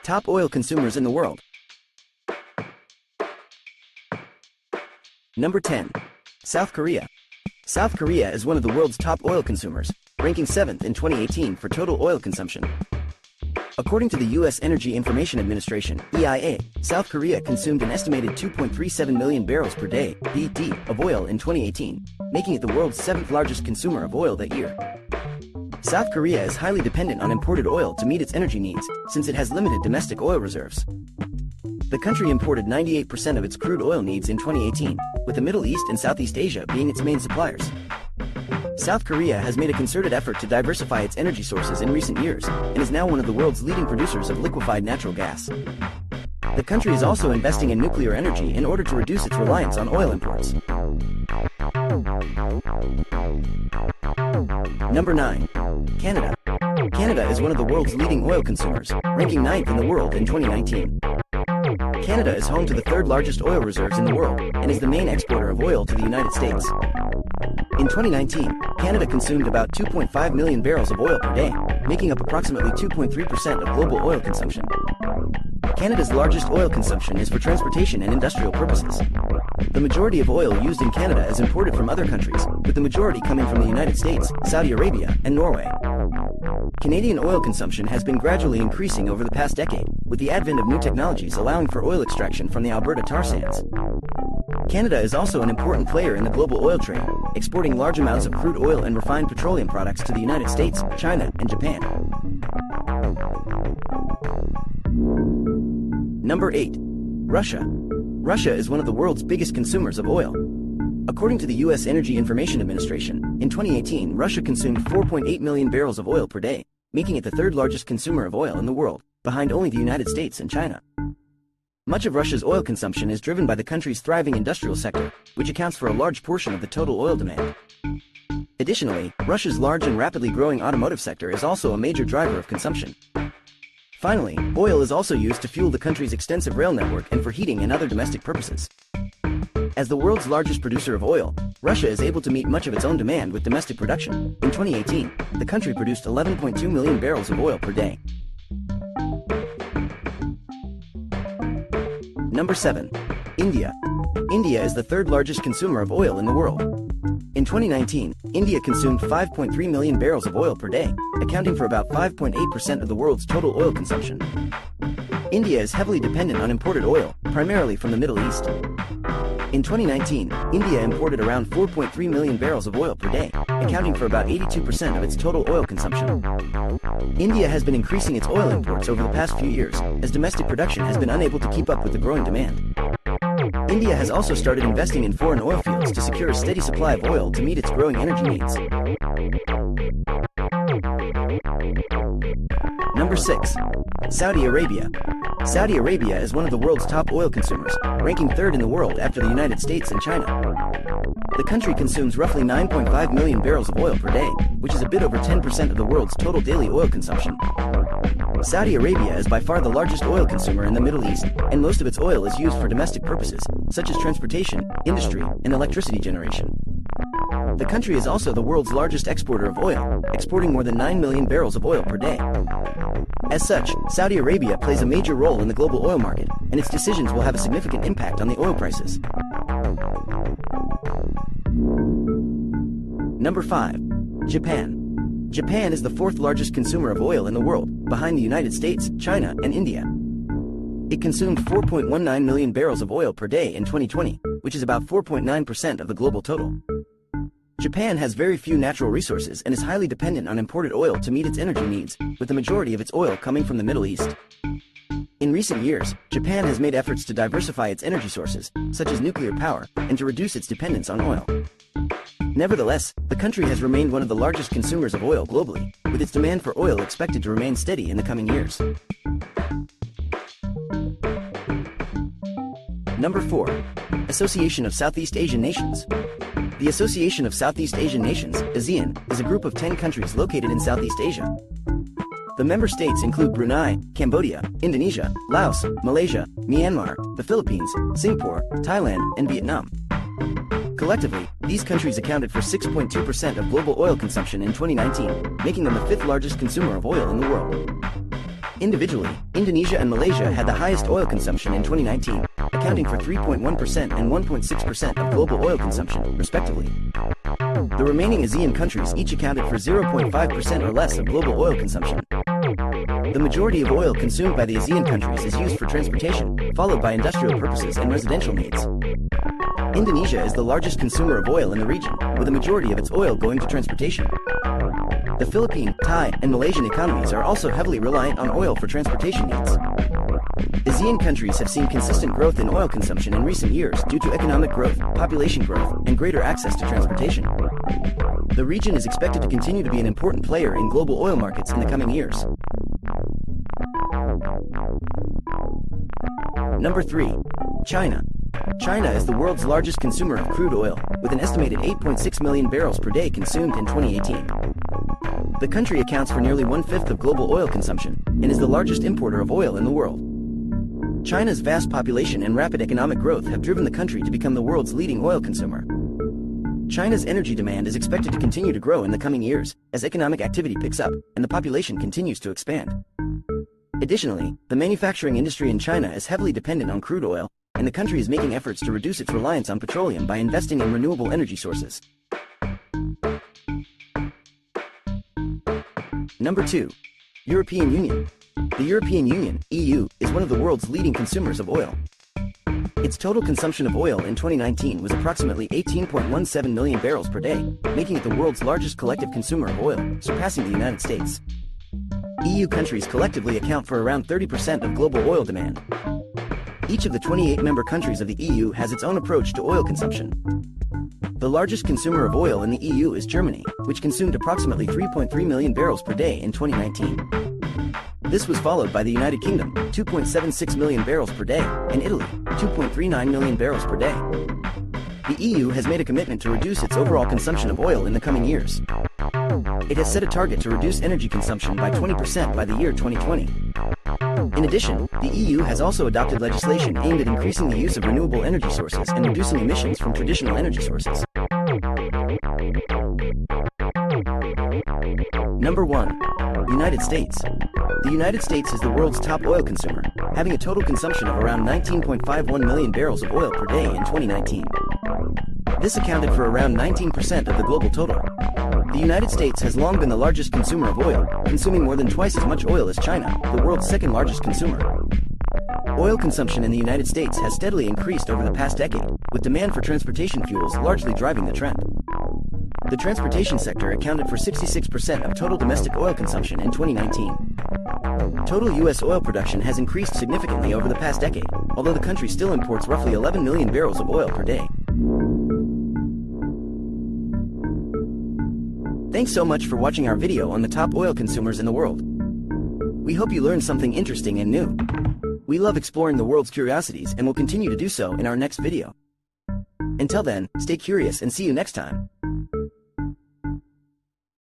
Top oil consumers in the world. Number 10. South Korea. South Korea is one of the world's top oil consumers, ranking 7th in 2018 for total oil consumption. According to the U.S. Energy Information Administration, EIA, South Korea consumed an estimated 2.37 million barrels per day (BD) of oil in 2018, making it the world's 7th largest consumer of oil that year. South Korea is highly dependent on imported oil to meet its energy needs, since it has limited domestic oil reserves. The country imported 98% of its crude oil needs in 2018, with the Middle East and Southeast Asia being its main suppliers. South Korea has made a concerted effort to diversify its energy sources in recent years, and is now one of the world's leading producers of liquefied natural gas. The country is also investing in nuclear energy in order to reduce its reliance on oil imports. Number 9. Canada. Canada is one of the world's leading oil consumers, ranking 9th in the world in 2019. Canada is home to the 3rd largest oil reserves in the world, and is the main exporter of oil to the United States. In 2019, Canada consumed about 2.5 million barrels of oil per day, making up approximately 2.3% of global oil consumption. Canada's largest oil consumption is for transportation and industrial purposes. The majority of oil used in Canada is imported from other countries, with the majority coming from the United States, Saudi Arabia, and Norway. Canadian oil consumption has been gradually increasing over the past decade, with the advent of new technologies allowing for oil extraction from the Alberta tar sands. Canada is also an important player in the global oil trade, exporting large amounts of crude oil and refined petroleum products to the United States, China, and Japan. Number 8. Russia. Russia is one of the world's biggest consumers of oil. According to the U.S. Energy Information Administration, in 2018, Russia consumed 4.8 million barrels of oil per day, making it the 3rd largest consumer of oil in the world, behind only the United States and China. Much of Russia's oil consumption is driven by the country's thriving industrial sector, which accounts for a large portion of the total oil demand. Additionally, Russia's large and rapidly growing automotive sector is also a major driver of consumption. Finally, oil is also used to fuel the country's extensive rail network and for heating and other domestic purposes. As the world's largest producer of oil, Russia is able to meet much of its own demand with domestic production. In 2018, the country produced 11.2 million barrels of oil per day. Number 7. India. India is the 3rd largest consumer of oil in the world. In 2019, India consumed 5.3 million barrels of oil per day, accounting for about 5.8% of the world's total oil consumption. India is heavily dependent on imported oil, primarily from the Middle East. In 2019, India imported around 4.3 million barrels of oil per day, accounting for about 82% of its total oil consumption. India has been increasing its oil imports over the past few years, as domestic production has been unable to keep up with the growing demand. India has also started investing in foreign oil fields to secure a steady supply of oil to meet its growing energy needs. Number 6. Saudi Arabia. Saudi Arabia is one of the world's top oil consumers, ranking 3rd in the world after the United States and China. The country consumes roughly 9.5 million barrels of oil per day, which is a bit over 10% of the world's total daily oil consumption. Saudi Arabia is by far the largest oil consumer in the Middle East, and most of its oil is used for domestic purposes, such as transportation, industry, and electricity generation. The country is also the world's largest exporter of oil, exporting more than 9 million barrels of oil per day. As such, Saudi Arabia plays a major role in the global oil market, and its decisions will have a significant impact on the oil prices. Number 5. Japan. Japan is the 4th largest consumer of oil in the world, behind the United States, China, and India. It consumed 4.19 million barrels of oil per day in 2020, which is about 4.9% of the global total. Japan has very few natural resources and is highly dependent on imported oil to meet its energy needs, with the majority of its oil coming from the Middle East. In recent years, Japan has made efforts to diversify its energy sources, such as nuclear power, and to reduce its dependence on oil. Nevertheless, the country has remained one of the largest consumers of oil globally, with its demand for oil expected to remain steady in the coming years. Number 4. Association of Southeast Asian Nations. The Association of Southeast Asian Nations, ASEAN, is a group of 10 countries located in Southeast Asia. The member states include Brunei, Cambodia, Indonesia, Laos, Malaysia, Myanmar, the Philippines, Singapore, Thailand, and Vietnam. Collectively, these countries accounted for 6.2% of global oil consumption in 2019, making them the 5th largest consumer of oil in the world. Individually, Indonesia and Malaysia had the highest oil consumption in 2019, accounting for 3.1% and 1.6% of global oil consumption, respectively. The remaining ASEAN countries each accounted for 0.5% or less of global oil consumption. The majority of oil consumed by the ASEAN countries is used for transportation, followed by industrial purposes and residential needs. Indonesia is the largest consumer of oil in the region, with a majority of its oil going to transportation. The Philippine, Thai, and Malaysian economies are also heavily reliant on oil for transportation needs. ASEAN countries have seen consistent growth in oil consumption in recent years due to economic growth, population growth, and greater access to transportation. The region is expected to continue to be an important player in global oil markets in the coming years. Number 3. China. China is the world's largest consumer of crude oil, with an estimated 8.6 million barrels per day consumed in 2018. The country accounts for nearly one-fifth of global oil consumption and is the largest importer of oil in the world. China's vast population and rapid economic growth have driven the country to become the world's leading oil consumer. China's energy demand is expected to continue to grow in the coming years as economic activity picks up and the population continues to expand. Additionally, the manufacturing industry in China is heavily dependent on crude oil, and the country is making efforts to reduce its reliance on petroleum by investing in renewable energy sources. Number 2. European Union. The European Union, EU, is one of the world's leading consumers of oil. Its total consumption of oil in 2019 was approximately 18.17 million barrels per day, making it the world's largest collective consumer of oil, surpassing the United States. EU countries collectively account for around 30% of global oil demand. Each of the 28 member countries of the EU has its own approach to oil consumption. The largest consumer of oil in the EU is Germany, which consumed approximately 3.3 million barrels per day in 2019. This was followed by the United Kingdom, 2.76 million barrels per day, and Italy, 2.39 million barrels per day. The EU has made a commitment to reduce its overall consumption of oil in the coming years. It has set a target to reduce energy consumption by 20% by the year 2020. In addition, the EU has also adopted legislation aimed at increasing the use of renewable energy sources and reducing emissions from traditional energy sources. Number 1. United States. The United States is the world's top oil consumer, having a total consumption of around 19.51 million barrels of oil per day in 2019. This accounted for around 19% of the global total. The United States has long been the largest consumer of oil, consuming more than twice as much oil as China, the world's second largest consumer. Oil consumption in the United States has steadily increased over the past decade, with demand for transportation fuels largely driving the trend. The transportation sector accounted for 66% of total domestic oil consumption in 2019. Total U.S. oil production has increased significantly over the past decade, although the country still imports roughly 11 million barrels of oil per day. Thanks so much for watching our video on the top oil consumers in the world. We hope you learned something interesting and new. We love exploring the world's curiosities and will continue to do so in our next video. Until then, stay curious and see you next time.